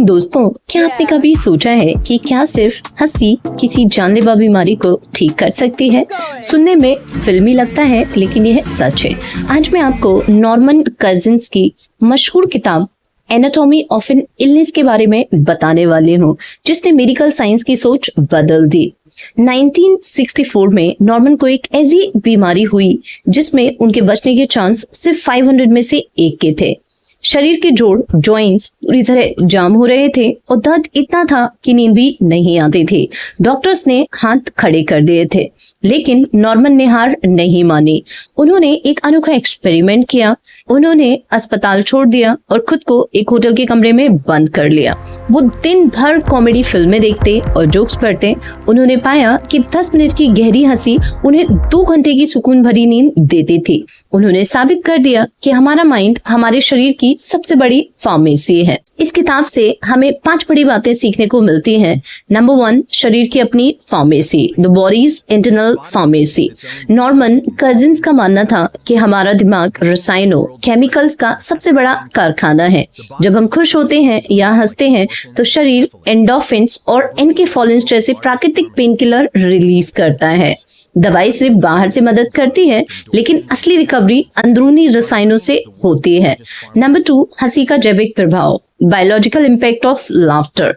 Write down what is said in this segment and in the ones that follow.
दोस्तों, क्या आपने कभी सोचा है कि क्या सिर्फ हंसी किसी जानलेवा बीमारी को ठीक कर सकती है? सुनने में फिल्मी लगता है, लेकिन यह सच है। आज मैं आपको नॉर्मन कजिंस की मशहूर किताब एनाटॉमी ऑफ एन इलनेस के बारे में बताने वाली हूँ, जिसने मेडिकल साइंस की सोच बदल दी। 1964 में नॉर्मन को एक ऐसी बीमारी हुई जिसमें उनके बचने के चांस सिर्फ 500 में से एक के थे। शरीर के जोड़ जॉइंट्स पूरी तरह जाम हो रहे थे और दर्द इतना था कि नींद भी नहीं आती थी। डॉक्टर्स ने हाथ खड़े कर दिए थे, लेकिन नॉर्मन ने हार नहीं मानी। उन्होंने एक अनोखा एक्सपेरिमेंट किया। उन्होंने अस्पताल छोड़ दिया और खुद को एक होटल के कमरे में बंद कर लिया। वो दिन भर कॉमेडी फिल्में देखते और जोक्स पढ़ते। उन्होंने पाया कि 10 मिनट की गहरी हंसी उन्हें 2 घंटे की सुकून भरी नींद देती थी। उन्होंने साबित कर दिया कि हमारा माइंड हमारे शरीर की सबसे बड़ी फार्मेसी है। इस किताब से हमें 5 बड़ी बातें सीखने को मिलती हैं। नंबर 1, शरीर की अपनी pharmacy, the body's internal pharmacy. Norman Cousins का मानना था कि हमारा दिमाग रसायनों, केमिकल्स का सबसे बड़ा कारखाना है। जब हम खुश होते हैं या हंसते हैं तो शरीर एंडोर्फिन्स और एनकेफेलिन्स जैसे प्राकृतिक पेन किलर रिलीज करता है। दवाई सिर्फ बाहर से मदद करती है, लेकिन असली रिकवरी अंदरूनी रसायनों से होती है। नंबर 2, हंसी का जैविक प्रभाव, बायोलॉजिकल इम्पैक्ट ऑफ लाफ्टर।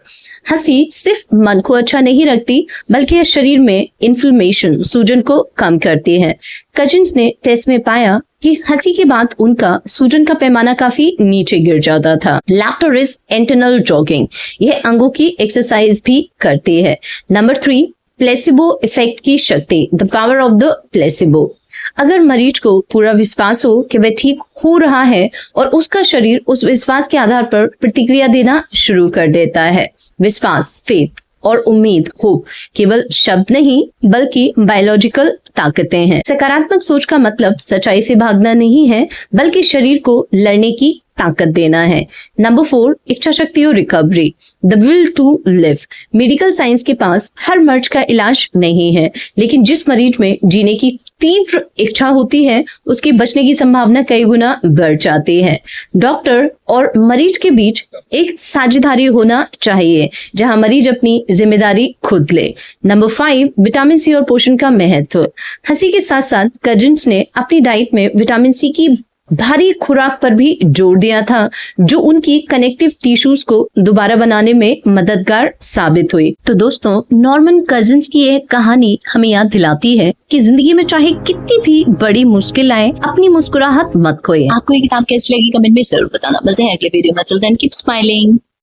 हंसी सिर्फ मन को अच्छा नहीं रखती, बल्कि यह शरीर में इन्फ्लेमेशन, सूजन को कम करती है। कजिंस ने टेस्ट में पाया कि हंसी के बाद उनका सूजन का पैमाना काफी नीचे गिर जाता था। लाफ्टर इज इंटरनल जॉगिंग, यह अंगों की एक्सरसाइज भी करती है। नंबर 3, प्लेसिबो इफेक्ट की शक्ति, the power of the placebo. अगर मरीज को पूरा विश्वास हो कि वह ठीक हो रहा है और उसका शरीर उस विश्वास के आधार पर प्रतिक्रिया देना शुरू कर देता है। विश्वास, फेथ और उम्मीद, होप केवल शब्द नहीं बल्कि बायोलॉजिकल ताकतें हैं। सकारात्मक सोच का मतलब सच्चाई से भागना नहीं है, बल्कि शरीर को लड़ने की ताकत देना है। नंबर 4, इच्छा शक्ति और recovery, the will to live. Medical science के पास हर मर्ज का इलाज नहीं है, लेकिन जिस मरीज में जीने की तीव्र इच्छा होती है, उसके बचने की संभावना कई गुना बढ़ जाती है। डॉक्टर और मरीज के बीच एक साझेदारी होना चाहिए, जहां मरीज अपनी जिम्मेदारी खुद ले। नंबर 5, विटामिन सी और पोषण का महत्व। हंसी के साथ साथ कजिंस ने अपनी डाइट में विटामिन सी की भारी खुराक पर भी जोर दिया था, जो उनकी कनेक्टिव टिश्यूज को दोबारा बनाने में मददगार साबित हुई। तो दोस्तों, नॉर्मन कजिंस की यह कहानी हमें याद दिलाती है कि जिंदगी में चाहे कितनी भी बड़ी मुश्किल आए, अपनी मुस्कुराहट मत खोए। आपको ये किताब कैसी लगी कमेंट में जरूर बताना। मिलते हैं अगले वीडियो में। Till then keep smiling.